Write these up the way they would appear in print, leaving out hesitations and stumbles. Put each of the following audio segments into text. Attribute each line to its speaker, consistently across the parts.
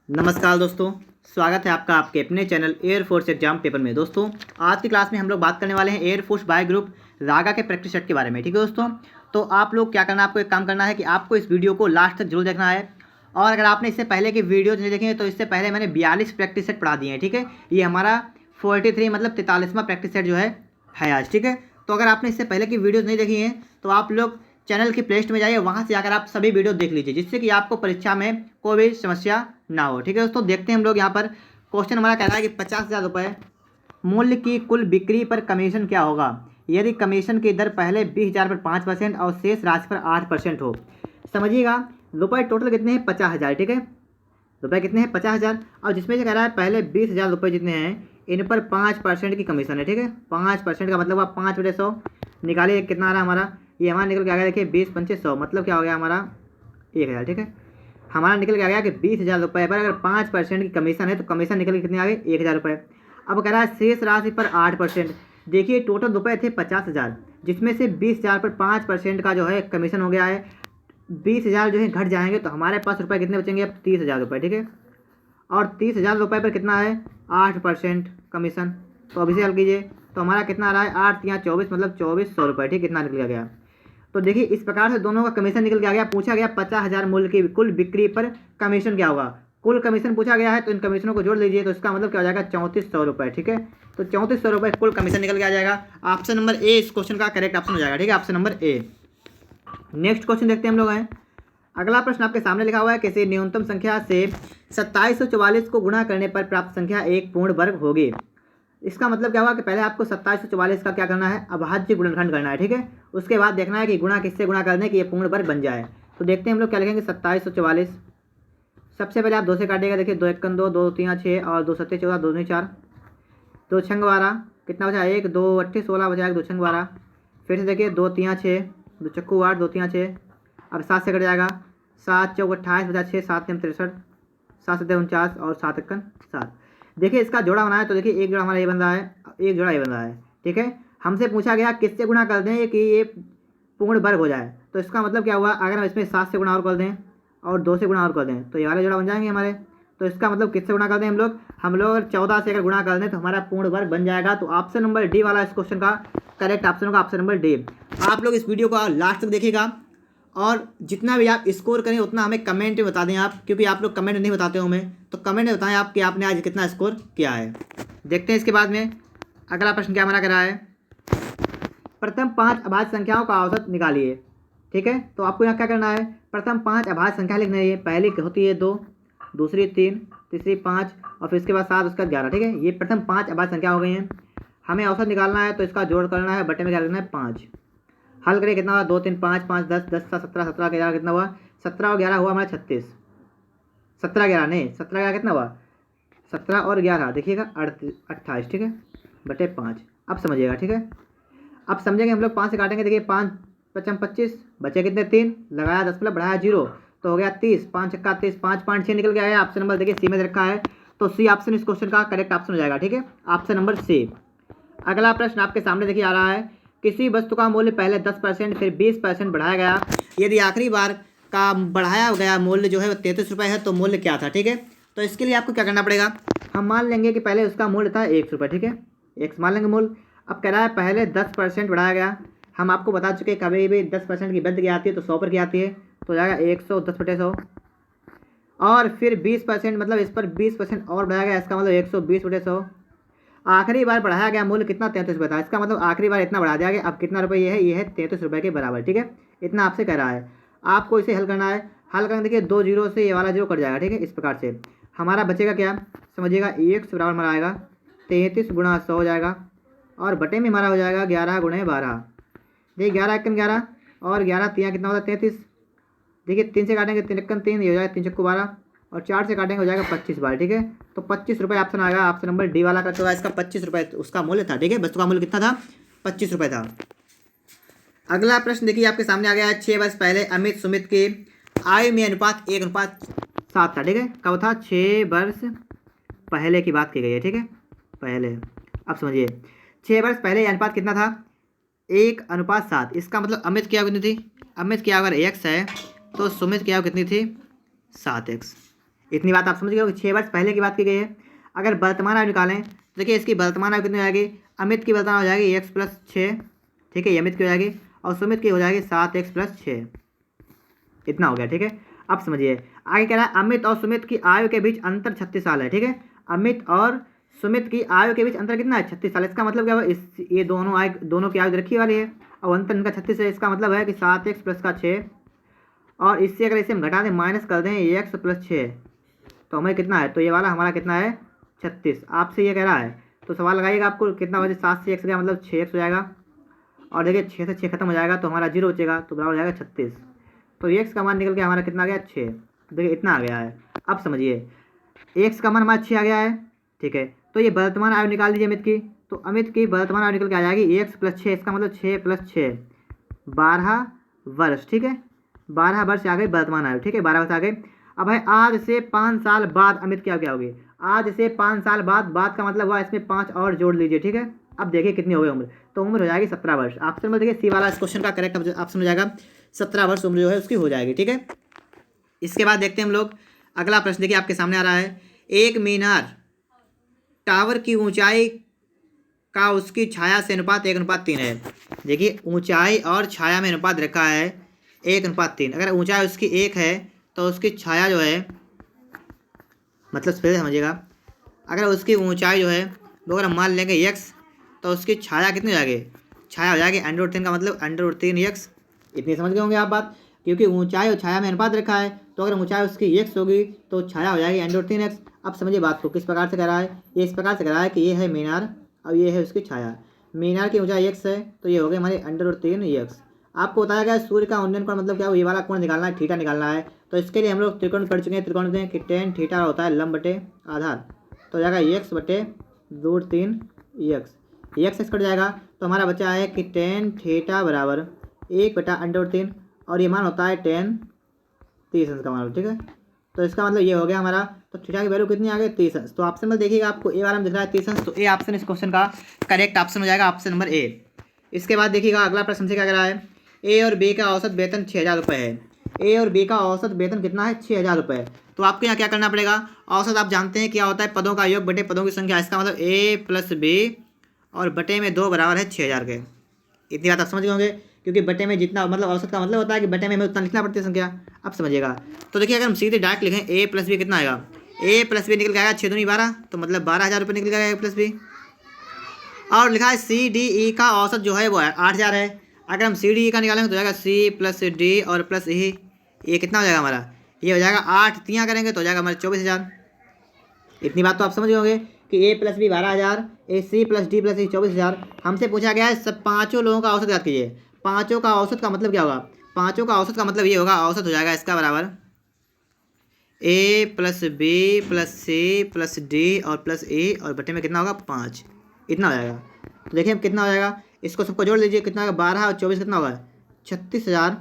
Speaker 1: नमस्कार दोस्तों, स्वागत है आपका आपके अपने चैनल एयरफोर्स एग्जाम पेपर में। दोस्तों, आज की क्लास में हम लोग बात करने वाले हैं एयरफोर्स बाय ग्रुप रागा के प्रैक्टिस सेट के बारे में। ठीक है दोस्तों, तो आप लोग क्या करना है, आपको एक काम करना है कि आपको इस वीडियो को लास्ट तक जरूर देखना है। और अगर आपने इससे पहले की वीडियो नहीं देखे हैं तो इससे पहले मैंने 42 प्रैक्टिस सेट पढ़ा दिए हैं। ठीक है, ये हमारा 43 मतलब 43वां प्रैक्टिस सेट जो है आज। ठीक है, तो अगर आपने इससे पहले की वीडियोज़ नहीं देखी हैं तो आप लोग चैनल की प्ले लिस्ट में जाइए, वहाँ से जाकर आप सभी वीडियो देख लीजिए, जिससे कि आपको परीक्षा में कोई भी समस्या ना हो। ठीक है दोस्तों, देखते हैं हम लोग यहाँ पर क्वेश्चन हमारा कह रहा है कि 50,000 रुपये मूल्य की कुल बिक्री पर कमीशन क्या होगा यदि कमीशन की दर पहले 20,000 पर 5% और शेष राशि पर 8% हो। समझिएगा, रुपये टोटल कितने हैं? 50,000। ठीक है, रुपये कितने हैं? 50,000। और जिसमें से कह रहा है पहले 20,000 रुपये जितने हैं इन पर 5% की कमीशन है। ठीक है, 5% का मतलब आप 5/100 निकालिए, कितना आ रहा है हमारा? ये हमारा निकल के आ गया, देखिए 20×5 100 मतलब क्या हो गया हमारा? 1,000। ठीक है, हमारा निकल के आ गया कि 20,000 रुपये पर अगर 5% की कमीशन है तो कमीशन निकल के कितने आ गए? 1,000 रुपये। अब कह रहा है शेष राशि पर 8%। देखिए टोटल रुपये थे 50,000, जिसमें से 20,000 पर 5% का जो है कमीशन हो गया है। 20,000 जो है घट जाएंगे तो हमारे पास रुपये कितने बचेंगे? अब 30,000 रुपये। ठीक है, और 30,000 रुपये पर कितना है? 8% कमीशन। तो अभी से हल कीजिए तो हमारा कितना आ रहा है? 8 या 24 मतलब 2,400 रुपये। ठीक, कितना निकल गया? तो देखिए इस प्रकार से दोनों का कमीशन निकल के आ गया। पूछा गया 50,000 मूल्य की कुल बिक्री पर कमीशन क्या होगा। कुल कमीशन पूछा गया है तो इन कमीशनों को जोड़ लीजिए, तो इसका मतलब क्या हो जाएगा? 3,400 रुपये। ठीक है, तो 3,400 रुपये कुल कमीशन निकल के आ जाएगा। ऑप्शन नंबर ए इस क्वेश्चन का करेक्ट ऑप्शन हो जाएगा। ठीक है, option number A. Next question देखते हैं हम लोग हैं। अगला प्रश्न आपके सामने लिखा हुआ है, किसी न्यूनतम संख्या से 2744 को गुणा करने पर प्राप्त संख्या एक पूर्ण वर्ग होगी। इसका मतलब क्या हुआ कि पहले आपको 2744 का क्या करना है? अभाज्य गुणनखंड करना है। ठीक है, उसके बाद देखना है कि गुणा किससे गुणा कर दें कि ये पूर्ण वर्ग बन जाए। तो देखते हैं हम लोग क्या लिखेंगे। 2744 सबसे पहले आप 2 से काटिएगा। देखिए 2 1 2 2 3 6 और 2 7 14 2 4 2 6 12 कितना बचा? 1 2 8 16 बचा, 2 6 12। फिर से देखिए 2 3 6 2 चक्कू 8 2 3 6। अब 7 से कट जाएगा। 7 चौक 28 बचा 6 7 3 63 7 7 49 और 7 1 7। देखिए इसका जोड़ा बनाए तो देखिए एक जोड़ा हमारा ये बन रहा है, एक जोड़ा ये बन रहा है। ठीक है, हमसे पूछा गया किससे गुणा कर दें कि ये पूर्ण वर्ग हो जाए। तो इसका मतलब क्या हुआ? अगर हम इसमें 7 से गुणा और कर दें और 2 से गुणा और कर दें तो ये वाले जोड़ा बन जाएंगे हमारे। तो इसका मतलब किससे गुणा कर दें? हम लोग अगर 14 से अगर गुणा कर दें तो हमारा पूर्ण वर्ग बन जाएगा। तो ऑप्शन नंबर डी वाला इस क्वेश्चन का करेक्ट ऑप्शन होगा, ऑप्शन नंबर डी। आप लोग इस वीडियो को लास्ट तक देखिएगा और जितना भी आप स्कोर करें उतना हमें कमेंट में बता दें आप, क्योंकि आप लोग कमेंट नहीं बताते हो हमें, तो कमेंट में बताएं आप कि आपने आज कितना स्कोर किया है। देखते हैं इसके बाद में अगला प्रश्न क्या मना करा है। प्रथम 5 अभाज्य संख्याओं का औसत निकालिए। ठीक है, तो आपको यहाँ क्या करना है? प्रथम 5 अभाज्य संख्या लिखनी है। पहली होती है 2, दूसरी 3, तीसरी 5 और फिर इसके बाद 7, उसका 11। ठीक है, ये प्रथम 5 अभाज्य संख्या हो गई हैं। हमें औसत निकालना है तो इसका जोड़ करना है, बटे में क्या लिखना है? 5। हल करिए, कितना हुआ? 2 3 5 5 10 10 17 17 11 कितना हुआ? 17 और 11 हुआ हमारा 36। 17 11 नहीं, 17 11 कितना हुआ? 17 और 11 देखिएगा 28। ठीक है, बटे 5। अब समझिएगा। ठीक है, अब समझेंगे हम लोग। 5 से काटेंगे, देखिए 5 5 25 बचे कितने? 3 लगाया 10 प्लस बढ़ाया 0 तो हो गया 30। 5 छक्का 30, 5 5 6 निकल गया है। ऑप्शन नंबर देखिए सी में रखा है, तो सी ऑप्शन इस क्वेश्चन का करेक्ट ऑप्शन हो जाएगा। ठीक है, ऑप्शन नंबर सी। अगला प्रश्न आपके सामने देखिए आ रहा है, किसी वस्तु का मूल्य पहले 10% फिर 20% बढ़ाया गया, यदि आखिरी बार का बढ़ाया गया मूल्य जो है वो 33 रुपये है तो मूल्य क्या था? ठीक है, तो इसके लिए आपको क्या करना पड़ेगा? हम मान लेंगे कि पहले उसका मूल्य था 1 रुपये। ठीक है, 1 मान लेंगे मूल्य। अब कह रहा है पहले 10% बढ़ाया गया। हम आपको बता चुके कभी भी 10% की वृद्धि की आती है तो 100 पर की आती है, तो जाएगा 110/100। और फिर 20% मतलब इस पर 20% और बढ़ाया गया, इसका मतलब 120/100। आखिरी बार बढ़ाया गया मूल्य कितना? 33 रुपये था। इसका मतलब आखिरी बार इतना बढ़ा दिया गया। अब कितना रुपये ये है? 33 रुपये के बराबर। ठीक है, इतना आपसे कह रहा है, आपको इसे हल करना है। हल करके देखिए 2 जीरो से ये वाला जीरो कट जाएगा। ठीक है, इस प्रकार से हमारा बचेगा क्या? समझिएगा 1 से बराबर हमारा आएगा 33 गुणा 100 हो जाएगा, और बटे में हमारा हो जाएगा 11 गुणे 12। देखिए 11 1 11 और 11 3 कितना होता है? 33। देखिए 3 से काटेंगे 3 1 3, ये हो जाएगा 3 चक्कू 12 और 4 से काटेंगे हो जाएगा 25 बार। ठीक है, तो 25 रुपये ऑप्शन आएगा, ऑप्शन नंबर डी वाला का। तो इसका 25 रुपये उसका मूल्य था। ठीक है, वस्तु का मूल्य कितना था? 25 रुपये था। अगला प्रश्न देखिए आपके सामने आ गया है। 6 वर्ष पहले अमित सुमित के आयु में अनुपात 1:7 था। ठीक है, कब था? 6 वर्ष पहले की बात की गई है। ठीक है, पहले। अब समझिए 6 वर्ष पहले अनुपात कितना था? 1:7। इसका मतलब अमित की आयु कितनी थी? अमित की आयु अगर x है तो सुमित की आयु कितनी थी? 7x। इतनी बात आप समझ गए हो कि 6 वर्ष पहले की बात की गई है। अगर वर्तमान आयु निकालें तो देखिए इसकी वर्तमान आयु कितनी हो जाएगी, अमित की वर्तमान हो जाएगी x+6, ठीक है, ये अमित की हो जाएगी और सुमित की हो जाएगी 7x+6। इतना हो गया, ठीक है। अब समझिए आगे कह रहा है अमित और सुमित की आयु के बीच अंतर 36 साल है, ठीक है। अमित और सुमित की आयु के बीच अंतर कितना है, 36 साल। इसका मतलब क्या हुआ, इस ये दोनों की आयु रखी वाली है और अंतर इनका 36 है। इसका मतलब है कि 7x+6 और इससे अगर इसे हम घटा दें, माइनस कर दें x+6 तो हमें कितना है, तो ये वाला हमारा कितना है 36। आपसे ये कह रहा है तो सवाल लगाइएगा आपको कितना बजे, 7 से x गया मतलब 6x हो जाएगा और देखिए 6 से 6 खत्म हो जाएगा तो हमारा 0 बचेगा तो बराबर हो जाएगा 36। तो x का मान निकल के हमारा कितना आ गया 6, देखिए इतना आ गया है। अब समझिए x का मान हमारा 6 आ गया है, ठीक है। तो ये वर्तमान आयु निकाल लीजिए अमित की, तो अमित की वर्तमान आयु निकल के आ जाएगी x+6, इसका मतलब 6+6 12 वर्ष, ठीक है। 12 वर्ष आ गई वर्तमान आयु, ठीक है, 12 वर्ष आ गए। अब है आज से 5 साल बाद अमित की आयु क्या होगी, आज से 5 साल बाद का मतलब हुआ इसमें 5 और जोड़ लीजिए, ठीक है। अब देखिए कितनी हो गई उम्र, तो उम्र हो जाएगी 17 वर्ष। ऑप्शन में देखिए सी वाला इस क्वेश्चन का करेक्ट ऑप्शन हो जाएगा, 17 वर्ष उम्र जो है उसकी हो जाएगी, ठीक है। इसके बाद देखते हैं हम लोग अगला प्रश्न, देखिए आपके सामने आ रहा है, एक मीनार टावर की ऊंचाई का उसकी छाया से अनुपात 1:3 है। देखिए ऊंचाई और छाया में अनुपात रखा है 1:3। अगर ऊंचाई उसकी 1 है तो उसकी छाया जो है, मतलब फिर समझिएगा, अगर उसकी ऊंचाई जो है वो अगर हम मान लेंगे x तो उसकी छाया कितनी हो जाएगी, छाया हो जाएगी √3 का मतलब √3x। इतनी समझ गए होंगे आप बात, क्योंकि ऊंचाई और छाया में अनुपात रखा है तो अगर ऊंचाई उसकी x होगी तो छाया हो जाएगी √3x। अब समझिए बात को, किस प्रकार से कह रहा है, ये इस प्रकार से कह रहा है कि ये है मीनार और ये है उसकी छाया। मीनार की ऊंचाई x है तो ये हो गई हमारी √3x। आपको बताया गया सूर्य का उन्नयन कोण मतलब क्या हो, ये वाला कोण निकालना है, थीटा निकालना है। तो इसके लिए हम लोग त्रिकोण पढ़ चुके हैं, त्रिकोण में कि tan थीटा होता है लंब बटे आधार, तो हो जाएगा x/√3x। x कट जाएगा तो हमारा बचा है कि tan थीटा बराबर 1/√3 और ये मान होता है tan 30 अंश का मान, ठीक है। तो इसका मतलब ये हो गया हमारा, तो थीटा की वैल्यू कितनी आ गई 30 अंश। तो ऑप्शन में देखिएगा आपको ए वाला में दिख रहा है 30 अंश, तो ए ऑप्शन इस क्वेश्चन का करेक्ट ऑप्शन हो जाएगा, ऑप्शन नंबर ए। इसके बाद देखिएगा अगला प्रश्न से क्या कह रहा है, ए और बी का औसत वेतन 6000 रुपये है। ए और बी का औसत वेतन कितना है 6000 रुपये। तो आपको यहाँ क्या करना पड़ेगा, औसत आप जानते हैं क्या होता है, पदों का योग बटे पदों की संख्या। इसका मतलब a+b और बटे में 2 बराबर है 6000 के। इतनी बात आप समझ गए होंगे, क्योंकि बटे में जितना मतलब औसत का मतलब होता है कि बटे में हमें उतना लिखना पड़ती है संख्या। अब समझिएगा, तो देखिए अगर हम सीधे डायरेक्ट लिखें a+b कितना आएगा, a+b निकल के आएगा 6 दूनी 12, तो मतलब 12000 रुपये निकल जाएगा a+b। और लिखा है CDE का औसत जो है वो 8000 है। अगर हम CDE का निकालेंगे तो जाएगा C+D और +E, ये कितना हो जाएगा हमारा, ये हो जाएगा 8 तियाँ करेंगे तो हो जाएगा हमारे 24000। इतनी बात तो आप समझ गए कि a+b 12000, C+D+E 24000। हमसे पूछा गया है सब पाँचों लोगों का औसत याद कीजिए। पाँचों का औसत का मतलब क्या होगा, पाँचों का औसत का मतलब ये होगा, औसत हो जाएगा इसका बराबर a+b+c+d और +e और बटे में कितना होगा 5, इतना हो जाएगा। तो देखिए अब कितना हो जाएगा, इसको सबको जोड़ लीजिए, कितना होगा 12 और 24 कितना होगा 36000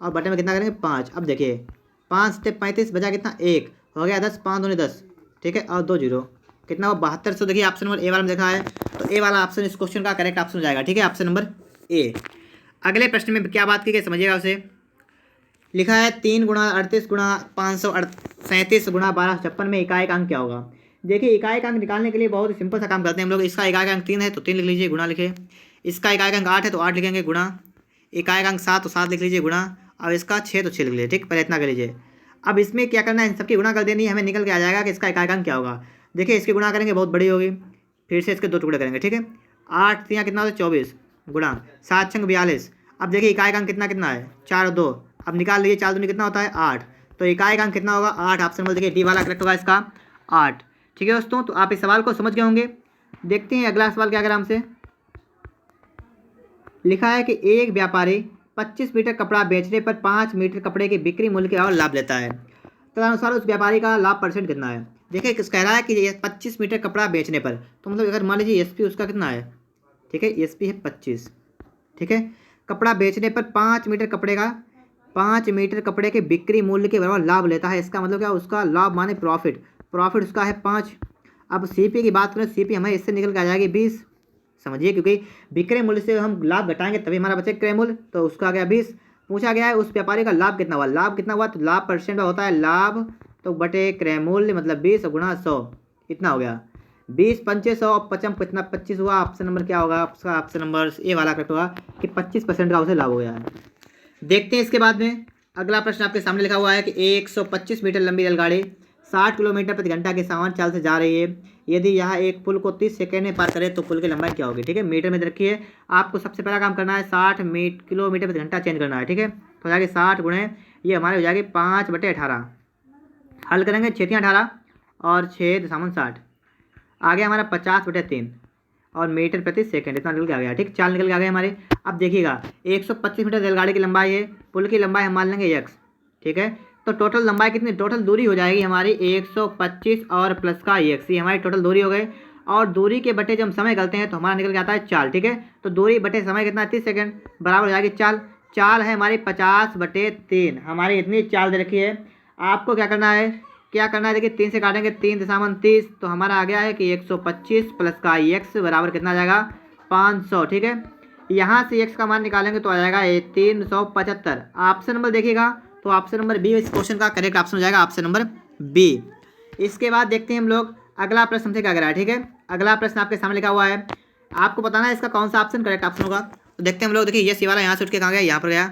Speaker 1: और बटे में कितना करेंगे 5। अब देखिए 5 से 35 बचा कितना 1 हो गया 10, 5 दूनी 10, ठीक है, और 2 0 कितना हो 7200। देखिए ऑप्शन नंबर ए वाला में देखा है, तो ए वाला ऑप्शन इस क्वेश्चन का करेक्ट ऑप्शन हो जाएगा, ठीक है, ऑप्शन नंबर ए। अगले प्रश्न में क्या बात की गई समझिएगा, उसे लिखा है 3 × 38 × 537 × 1256 में इकाई अंक क्या होगा। देखिए इकाई अंक निकालने के लिए बहुत ही सिंपल सा काम करते हैं हम लोग। इसका इकाई अंक 3 है तो 3 लिख लीजिए, गुणा लिखे। इसका इकाई अंक 8 है तो 8 लिखेंगे, गुणा। इकाई अंक 7 तो 7 लिख लीजिए, गुणा। और इसका 6 तो 6 लिख लीजिए, ठीक, पहले इतना कर लीजिए। अब इसमें क्या करना है, सबकी गुणा कर देनी है, हमें निकल के आ जाएगा कि इसका इकाई अंक क्या होगा। देखिए इसकी गुणा करेंगे बहुत बड़ी होगी, फिर से इसके 2 टुकड़े करेंगे, ठीक है। 8 तियाँ कितना होता है 24, गुणा 7 छंग 42। अब देखिए इकाई अंक कितना कितना है 4 और 2, अब निकाल लीजिए 4 दूनी कितना होता है 8, तो इकाई अंक कितना होगा 8। ऑप्शन में देखिए डी वाला करेक्ट होगा इसका 8, ठीक है दोस्तों। तो आप इस सवाल को समझ गए होंगे। देखते हैं अगला सवाल क्या करें हमसे। लिखा है कि एक व्यापारी 25 मीटर कपड़ा बेचने पर 5 मीटर कपड़े के बिक्री मूल्य के और लाभ लेता है, तदनुसार उस व्यापारी का लाभ % कितना है। देखिए कह रहा है कि 25 मीटर कपड़ा बेचने पर, तो मतलब अगर मान लीजिए SP उसका कितना है, ठीक है, SP है 25, ठीक है। कपड़ा बेचने पर 5 मीटर कपड़े के बिक्री मूल्य के बराबर लाभ लेता है, इसका मतलब क्या, उसका लाभ माने प्रॉफिट उसका है 5। अब CP की बात करें, CP हमें इससे निकल के आ जाएगी 20, समझिए, क्योंकि विक्रय मूल्य से हम लाभ घटाएंगे तभी हमारा बचे क्रय मूल्य, तो उसका आ गया 20। पूछा गया है उस व्यापारी का लाभ कितना हुआ, लाभ कितना हुआ, तो लाभ % होता है लाभ तो बटे क्रय मूल्य मतलब 20 गुणा 100 इतना हो गया। 20 पंचे 100 पचम कितना 25 हुआ। ऑप्शन नंबर क्या होगा आपका? ऑप्शन नंबर ए वाला करेक्ट होगा कि 25% का उसे लाभ हो गया है। देखते हैं इसके बाद में अगला प्रश्न आपके सामने लिखा हुआ है कि 125 मीटर लंबी रेलगाड़ी 60 किलोमीटर प्रति घंटा की सामान्य चाल से जा रही है। यदि यहाँ एक पुल को 30 सेकंड में पार करे तो पुल की लंबाई क्या होगी? ठीक है, मीटर में रखिए। आपको सबसे पहला काम करना है 60 किलोमीटर प्रति घंटा चेंज करना है। ठीक है, तो हो जाएगी 60 गुणे ये हमारे हो जाएगी 5/18। हल करेंगे 6 18 और 6.60 आ गया हमारा 50/3 और मीटर प्रति सेकंड इतना निकल के आ गया। ठीक, चाल निकल के आ गई हमारी। अब देखिएगा 125 मीटर रेलगाड़ी की लंबाई है, पुल की लंबाई हम मान लेंगे x। ठीक है, तो टोटल लंबाई कितनी, टोटल दूरी हो जाएगी हमारी 125 और प्लस का x, ये हमारी टोटल दूरी हो गई। और दूरी के बटे जब हम समय करते हैं तो हमारा निकल के आता है चाल। ठीक है, तो दूरी बटे समय कितना 30 सेकंड बराबर हो जाएगी चाल। चाल है हमारी 50/3, हमारी इतनी चाल दे रखी है। आपको क्या करना है देखिए 3 से काटेंगे 3 तो हमारा आ गया है कि 125 प्लस का x बराबर कितना आ जाएगा 500। ठीक है, यहाँ से x का मान निकालेंगे तो आ जाएगा 375। ऑप्शन नंबर देखिएगा तो ऑप्शन नंबर बी इस क्वेश्चन का करेक्ट ऑप्शन हो जाएगा, ऑप्शन नंबर बी। इसके बाद देखते हैं हम लोग अगला प्रश्न हमसे क्या कह रहा है। ठीक है, अगला प्रश्न आपके सामने लिखा हुआ है, आपको बताना है इसका कौन सा ऑप्शन करेक्ट ऑप्शन होगा। तो देखते हैं हम लोग। देखिए ये वाला यहाँ से उठ के कहाँ गया, यहाँ पर गया।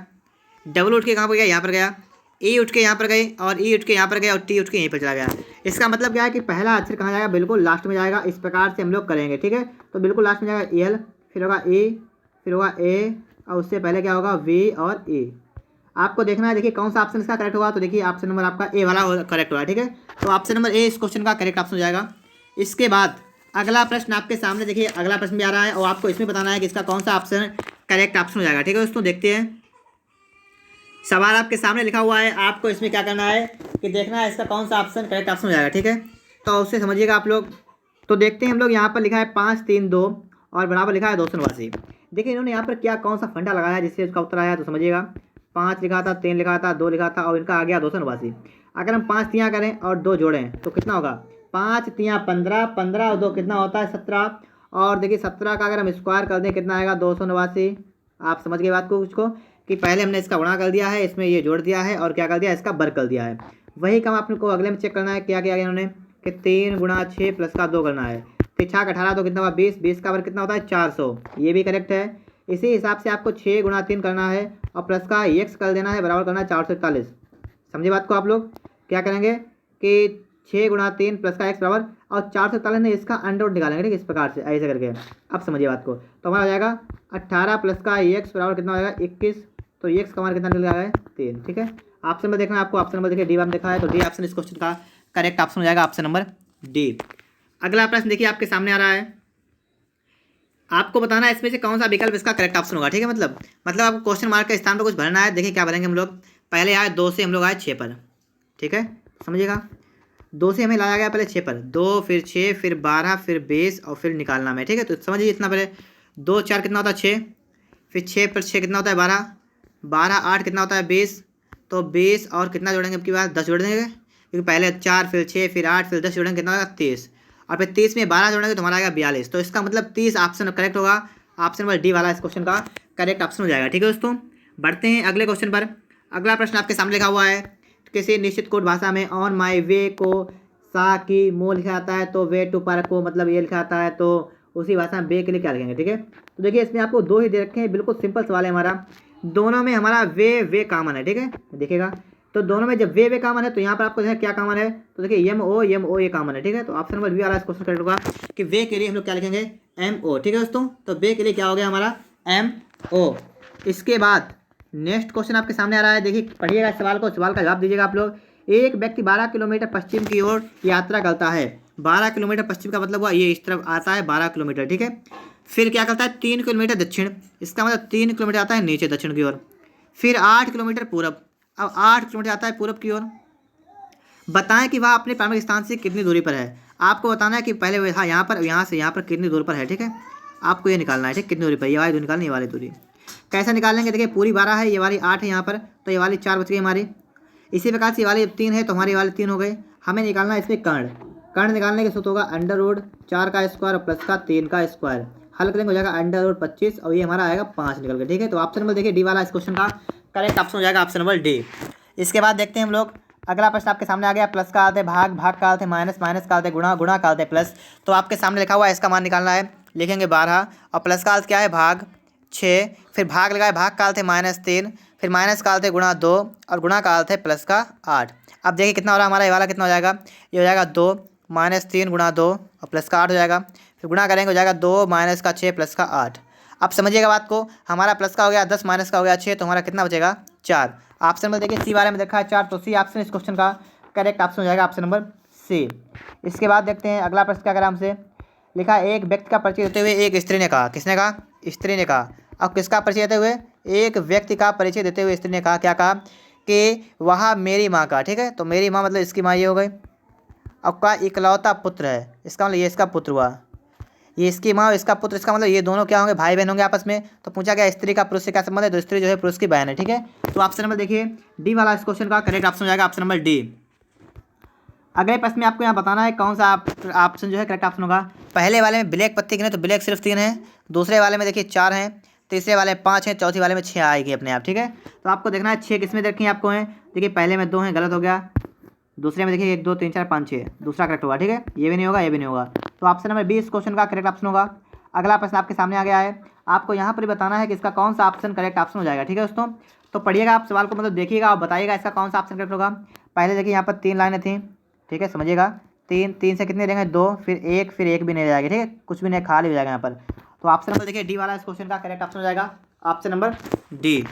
Speaker 1: डब्ल्यू उठ के कहाँ पर गया, यहाँ पर गया। ई उठ के यहाँ पर गई और ई उठ के यहाँ पर गया और टी उठ के यहीं पर चला गया। इसका मतलब क्या है कि पहला अक्षर कहाँ जाएगा, बिल्कुल लास्ट में जाएगा। इस प्रकार से हम लोग करेंगे। ठीक है, तो बिल्कुल लास्ट में जाएगा एल, फिर होगा ए, फिर होगा ए और उससे पहले क्या होगा वी और ए। आपको देखना है देखिए कौन सा ऑप्शन इसका करेक्ट होगा। तो देखिए ऑप्शन नंबर आपका ए वाला करेक्ट होगा। ठीक है, तो ऑप्शन नंबर ए इस क्वेश्चन का करेक्ट ऑप्शन हो जाएगा। इसके बाद अगला प्रश्न आपके सामने देखिए, अगला प्रश्न भी आ रहा है और आपको इसमें बताना है कि इसका कौन सा ऑप्शन करेक्ट ऑप्शन हो जाएगा। ठीक है दोस्तों, देखते हैं। सवाल आपके सामने लिखा हुआ है, आपको इसमें क्या करना है कि देखना है इसका कौन सा ऑप्शन करेक्ट ऑप्शन हो जाएगा। ठीक है, तो उससे समझिएगा आप लोग। तो देखते हैं हम लोग, यहाँ पर लिखा है 5 3 2 और बराबर लिखा है 289। देखिए इन्होंने यहाँ पर क्या कौन सा फंडा लगाया जिससे उसका उत्तर आया, तो समझिएगा 5 लिखा था, 3 लिखा था, 2 लिखा था और इनका आ गया 289। अगर हम 5 तियाँ करें और 2 जोड़ें तो कितना होगा, 5 तियाँ 15, 15 और 2 कितना होता है 17। और देखिए 17 का अगर हम स्क्वायर कर दें कितना आएगा 289। आप समझ गए बात को उसको कि पहले हमने इसका गुणा कर दिया है, इसमें ये जोड़ दिया है और क्या कर दिया इसका वर्ग कर दिया है। वही काम आपने को अगले में चेक करना है, क्या किया गया इन्होंने कि 3 गुणा 6 प्लस का 2 करना है। फिर 6 18 तो कितना हुआ 20, 20 का वर्ग कितना होता है 400, ये भी करेक्ट है। इसी हिसाब से आपको 6 गुणा 3 करना है और प्लस का x कर देना है, बराबर करना है 441। समझे बात को आप लोग। क्या करेंगे कि 6 गुणा 3 प्लस का x बराबर और 441 ने इसका अंडर रूट निकालेंगे। ठीक, इस प्रकार से ऐसे करके। अब समझिए बात को, तो हमारा हो जाएगा 18 प्लस का x बराबर कितना हो जाएगा 21। तो x का हमारा कितना निकल गया है 3। ठीक है, ऑप्शन नंबर देखना है आपको। ऑप्शन नंबर देखिए डी में देखा है, तो डी ऑप्शन इस क्वेश्चन का करेक्ट ऑप्शन हो जाएगा, ऑप्शन नंबर डी। अगला प्रश्न देखिए आपके सामने आ रहा है, आपको बताना है इसमें से कौन सा विकल्प इसका करेक्ट ऑप्शन होगा। ठीक है, मतलब आपको क्वेश्चन मार्क के स्थान पर कुछ भरना है। देखिए क्या भरेंगे हम लोग, पहले आए 2 से हम लोग आए 6 पर। ठीक है, समझिएगा 2 से हमें लाया गया पहले 6 पर, 2 फिर 6 फिर 12 फिर 20 और फिर निकालना में। ठीक है, तो समझिए इतना पहले 2 4 कितना होता है 6, फिर 6 पर 6 कितना होता है 12, 12 8 कितना होता है 20। तो 20 और कितना जोड़ेंगे अब की बार 10 जोड़ देंगे, क्योंकि पहले 4 फिर 6 फिर 8 फिर 10 जोड़ेंगे कितना होगा 23 और फिर 30 में 12 जोड़ेंगे तो हमारा आएगा 42। तो इसका मतलब 30 ऑप्शन करेक्ट होगा, ऑप्शन नंबर डी वाला इस क्वेश्चन का करेक्ट ऑप्शन हो जाएगा। ठीक है दोस्तों, बढ़ते हैं अगले क्वेश्चन पर। अगला प्रश्न आपके सामने लिखा हुआ है, किसी निश्चित कोड भाषा में ऑन माई वे को सा की मो लिखा आता है, तो वे टू पर को मतलब ये लिखा आता है, तो उसी भाषा में वे के लिए क्या लिखेंगे। ठीक है, तो देखिए इसमें आपको 2 ही दे रखे हैं, बिल्कुल सिंपल सवाल है हमारा। दोनों में हमारा वे कॉमन है। ठीक है, देखिएगा तो दोनों में जब वे कॉमन है तो यहाँ पर आपको देखिए क्या कॉमन है, तो देखिए एम ओ ये कॉमन है। ठीक है, तो ऑप्शन नंबर बी वाला इस क्वेश्चन करेक्ट होगा कि वे के लिए हम लोग क्या लिखेंगे एम ओ। ठीक है दोस्तों, तो वे के लिए क्या हो गया हमारा एम ओ। इसके बाद नेक्स्ट क्वेश्चन आपके सामने आ रहा है, देखिए पढ़िएगा इस सवाल को, सवाल का जवाब दीजिएगा आप लोग। एक व्यक्ति 12 किलोमीटर पश्चिम की ओर यात्रा करता है। 12 किलोमीटर पश्चिम का मतलब हुआ ये इस तरफ आता है 12 किलोमीटर। ठीक है, फिर क्या करता है 3 किलोमीटर दक्षिण, इसका मतलब 3 किलोमीटर आता है नीचे दक्षिण की ओर। फिर 8 किलोमीटर पूरब, अब 8 किलोमीटर आता है पूरब की ओर। बताएं कि वह अपने प्रारंभिक स्थान से कितनी दूरी पर है। आपको बताना है कि पहले हाँ यहाँ पर यहाँ से यहाँ पर कितनी दूरी पर है। ठीक है, आपको ये निकालना है। ठीक, कितनी दूरी पर, ये वाली दूरी निकालनी, ये वाली दूरी कैसे निकालेंगे, देखिए पूरी 12 है, ये वाली 8 है यहाँ पर, तो ये वाली 4 बच गई हमारी। इसी प्रकार से ये वाली 3 है तो हमारी वाली 3 हो गई। हमें निकालना है इसमें कर्ण निकालने के सूत्र होगा अंडर रूट 4 का स्क्वायर और प्लस का 3 का स्क्वायर। हल करेंगे हो जाएगा अंडर रूट 25 और ये हमारा आएगा 5 निकल के। ठीक है, तो ऑप्शन नंबर देखिए डी वाला इस क्वेश्चन का करेक्ट ऑप्शन हो जाएगा, ऑप्शन नंबर डी। इसके बाद देखते हैं हम लोग अगला प्रश्न आपके सामने आ गया, प्लस का अर्थ है भाग, भाग का अर्थ है माइनस, माइनस का अर्थ है गुणा, गुणा का अर्थ है प्लस। तो आपके सामने लिखा हुआ है, इसका मान निकालना है, लिखेंगे 12 और प्लस का अर्थ क्या है भाग 6, फिर भाग लगाए, भाग का अर्थ है -3, फिर माइनस का अर्थ है गुणा 2 और गुणा का अर्थ है प्लस का 8। अब देखिए कितना हो रहा है हमारा, ये वाला कितना हो जाएगा, ये हो जाएगा 2 -3 गुणा 2 और प्लस का 8 हो जाएगा, फिर गुणा करेंगे हो जाएगा 2 माइनस का 6 प्लस का 8। अब समझिएगा बात को, हमारा प्लस का हो गया 10 माइनस का हो गया 6, तो हमारा कितना बचेगा 4। ऑप्शन में देखिए सी वाले में देखा है 4, तो सी ऑप्शन इस क्वेश्चन का करेक्ट ऑप्शन हो जाएगा, ऑप्शन नंबर सी। इसके बाद देखते हैं अगला प्रश्न क्या करा हमसे, लिखा है एक व्यक्ति का परिचय देते हुए एक स्त्री ने कहा, किसने कहा, स्त्री ने कहा। अब किसका परिचय देते हुए, एक व्यक्ति का परिचय देते हुए स्त्री ने कहा, क्या कहा कि वह मेरी माँ का, ठीक है, तो मेरी माँ मतलब इसकी माँ ये हो गई। अब का इकलौता पुत्र है, इसका मतलब ये इसका पुत्र हुआ, ये इसकी माँ और इसका पुत्र, इसका मतलब ये दोनों क्या होंगे, भाई बहन होंगे आपस में। तो पूछा गया स्त्री का पुरुष से क्या संबंध है, तो स्त्री जो है पुरुष की बहन है, ठीक है। तो ऑप्शन नंबर देखिए डी वाला इस क्वेश्चन का करेक्ट ऑप्शन हो जाएगा, ऑप्शन नंबर डी। अगले प्रश्न में आपको यहाँ बताना है कौन सा ऑप्शन जो है करेक्ट ऑप्शन होगा। पहले वाले में ब्लैक पत्ती गिने तो ब्लैक सिर्फ 3 है, दूसरे वाले में देखिए 4 हैं, तीसरे वाले 5 हैं, चौथी वाले में 6 आएगी अपने आप, ठीक है। तो आपको देखना है 6 किसमें रखी है आपको है, देखिए पहले में 2 हैं, गलत हो गया, दूसरे में देखिए 1 2 3 4 5 6, दूसरा करेक्ट होगा, ठीक है, ये भी नहीं होगा, ये भी नहीं होगा। तो ऑप्शन नंबर बी इस क्वेश्चन का करेक्ट ऑप्शन होगा। अगला प्रश्न आपके सामने आ गया है, आपको यहाँ पर बताना है कि इसका कौन सा ऑप्शन करेक्ट ऑप्शन हो जाएगा, ठीक है दोस्तों। तो पढ़िएगा आप सवाल को, मतलब देखिएगा और बताइएगा इसका कौन सा ऑप्शन करेक्ट होगा। पहले देखिए यहाँ पर 3 लाइनें थी, ठीक है, समझिएगा, 3 से कितने रहेंगे 2, फिर 1 भी नहीं रह जाएगा, ठीक है, कुछ भी नहीं खाली हो जाएगा यहाँ पर। तो ऑप्शन नंबर देखिए डी वाला इस क्वेश्चन का करेक्ट ऑप्शन हो जाएगा, ऑप्शन नंबर डी।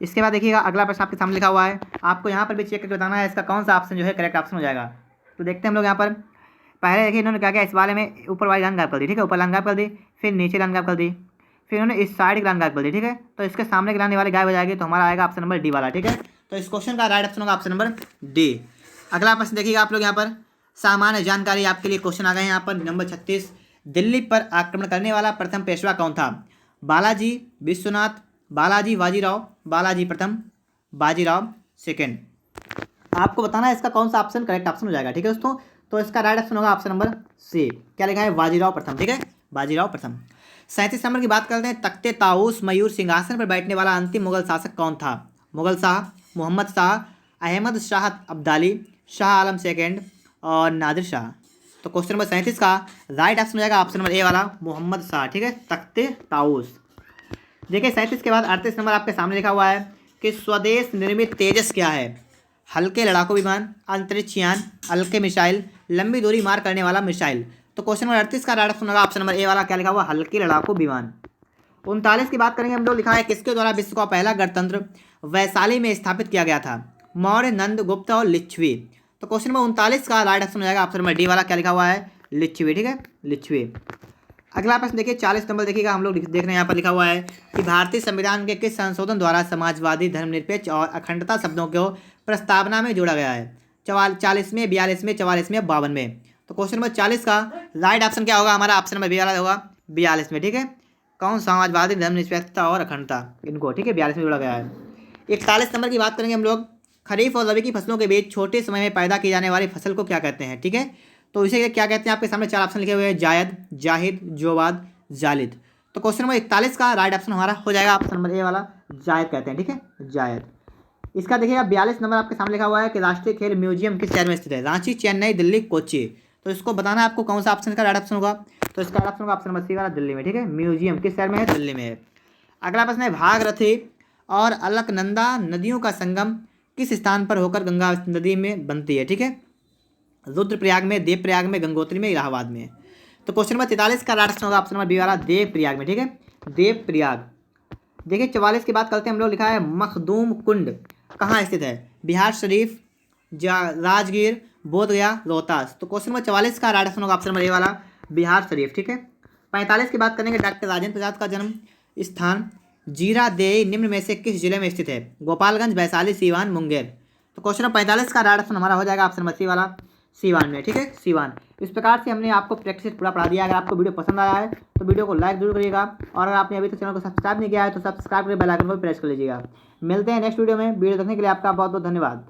Speaker 1: इसके बाद देखिएगा अगला प्रश्न आपके सामने लिखा हुआ है, आपको यहाँ पर भी चेक करके बताना है इसका कौन सा ऑप्शन जो है करेक्ट ऑप्शन हो जाएगा। तो देखते हैं हम लोग यहाँ पर, पहले देखिए इन्होंने क्या किया, इस वाले में ऊपर वाली लाइन गायब कर दी, ठीक है, ऊपर लाइन गायब कर दी, फिर नीचे लाइन गायब कर दी, फिर उन्होंने इस साइड की लाइन गायब कर दी, ठीक है। तो इसके सामने की लाइन वाली गायब हो जाएगी, तो हमारा आएगा ऑप्शन नंबर डी वाला, ठीक है। तो इस क्वेश्चन का राइट ऑप्शन होगा ऑप्शन नंबर डी। अगला प्रश्न देखिएगा आप लोग यहाँ पर, सामान्य जानकारी आपके लिए क्वेश्चन आ गए हैं यहाँ पर नंबर 36, दिल्ली पर आक्रमण करने वाला प्रथम पेशवा कौन था, बालाजी विश्वनाथ, बालाजी बाजीराव, बालाजी प्रथम, बाजीराव सेकेंड। आपको बताना है इसका कौन सा ऑप्शन करेक्ट ऑप्शन हो जाएगा, ठीक है दोस्तों। तो इसका राइट ऑप्शन होगा ऑप्शन नंबर सी, क्या लिखा है, बाजीराव प्रथम, ठीक है, बाजीराव प्रथम। 37 नंबर की बात करते हैं, तख्ते ताऊस मयूर सिंहासन पर बैठने वाला अंतिम मुगल शासक कौन था, मुगल शाह, मोहम्मद शाह, अहमद शाह अब्दाली, शाह आलम सेकेंड और नादिर शाह। तो क्वेश्चन नंबर 37 का राइट ऑप्शन हो जाएगा ऑप्शन नंबर ए वाला, मोहम्मद शाह, ठीक है, तख्ते ताऊस। देखिए 37 के बाद 38 नंबर आपके सामने लिखा हुआ है कि स्वदेश निर्मित तेजस क्या है, हल्के लड़ाकू विमान, अंतरिक्ष यान, हल्के मिसाइल, लंबी दूरी मार करने वाला मिसाइल। तो क्वेश्चन नंबर 38 का राइट ऑप्शन होगा ऑप्शन नंबर ए वाला, क्या लिखा हुआ, हल्के लड़ाकू विमान। 39 की बात करेंगे हम लोग, लिखा है किसके द्वारा विश्व का पहला गणतंत्र वैशाली में स्थापित किया गया था, मौर्य, नंद, गुप्त और लिच्छवी। तो क्वेश्चन नंबर 39 का राइट ऑप्शन हो जाएगा ऑप्शन नंबर डी वाला, क्या लिखा हुआ है, लिच्छवी, ठीक है, लिच्छवी। अगला प्रश्न देखिए 40 नंबर देखिएगा, हम लोग देख रहे हैं यहाँ पर लिखा हुआ है कि भारतीय संविधान के किस संशोधन द्वारा समाजवादी, धर्मनिरपेक्ष और अखंडता शब्दों को प्रस्तावना में जोड़ा गया है, 40वें, 42वें, 44वें, 52वें। तो क्वेश्चन नंबर 40 का राइट ऑप्शन क्या होगा हमारा, ऑप्शन नंबर बी वाला होगा, 42 ठीक है, कौन, समाजवादी, धर्मनिरपेक्षता और अखंडता, इनको, ठीक है, 42 में जोड़ा गया है। 41 नंबर की बात करेंगे हम लोग, खरीफ और रबी की फसलों के बीच छोटे समय में पैदा की जाने वाली फसल को क्या कहते हैं, ठीक है। तो इसे क्या कहते हैं, आपके सामने 4 ऑप्शन लिखे हुए हैं, जायद, जाहिद, जोवाद, जालिद। तो क्वेश्चन नंबर 41 का राइट ऑप्शन हमारा हो जाएगा ऑप्शन नंबर ए वाला, जायद कहते हैं, ठीक है, जायद। इसका देखिएगा 42 नंबर आपके सामने लिखा हुआ है कि राष्ट्रीय खेल म्यूजियम किस शहर में स्थित है, रांची, चेन्नई, दिल्ली, कोच्चि। तो इसको बताना है आपको कौन सा ऑप्शन का राइट ऑप्शन होगा, तो इसका राइट ऑप्शन होगा ऑप्शन नंबर सी वाला, दिल्ली में, ठीक है, म्यूजियम किस शहर में है, दिल्ली में है। अगला प्रश्न है, भागरथी और अलकनंदा नदियों का संगम किस स्थान पर होकर गंगा नदी में बनती है, ठीक है, रुद्रप्रयाग में, देवप्रयाग में, गंगोत्री में, इलाहाबाद में। तो क्वेश्चन नंबर 43 का राइट ऑप्शन होगा ऑप्शन नंबर बी वाला, देवप्रयाग में, ठीक है, देवप्रयाग। देखिए 44 की बात करते हैं हम लोग, लिखा है मखदूम कुंड कहाँ स्थित है, बिहार शरीफ, राजगीर, बोधगया, रोहतास। तो क्वेश्चन नंबर 44 का राइट ऑप्शन होगा ऑप्शन नंबर ए वाला, बिहार शरीफ, ठीक है। 45 की बात करेंगे, डॉक्टर राजेंद्र प्रसाद का जन्म स्थान जीरादेई निम्न में से किस जिले में स्थित है, गोपालगंज, वैशाली, सीवान, मुंगेर। तो क्वेश्चन नंबर 45 का राइट ऑप्शन हमारा हो जाएगा ऑप्शन नंबर सी वाला, सीवान में, ठीक है, सीवान। इस प्रकार से हमने आपको प्रैक्टिस पूरा पढ़ा दिया। अगर आपको वीडियो पसंद आया है तो वीडियो को लाइक जरूर करिएगा, और अगर आपने अभी तक चैनल को सब्सक्राइब नहीं किया है तो सब्सक्राइब करके बेल आइकन पर प्रेस कर लीजिएगा। मिलते हैं नेक्स्ट वीडियो में। वीडियो देखने के लिए आपका बहुत बहुत धन्यवाद।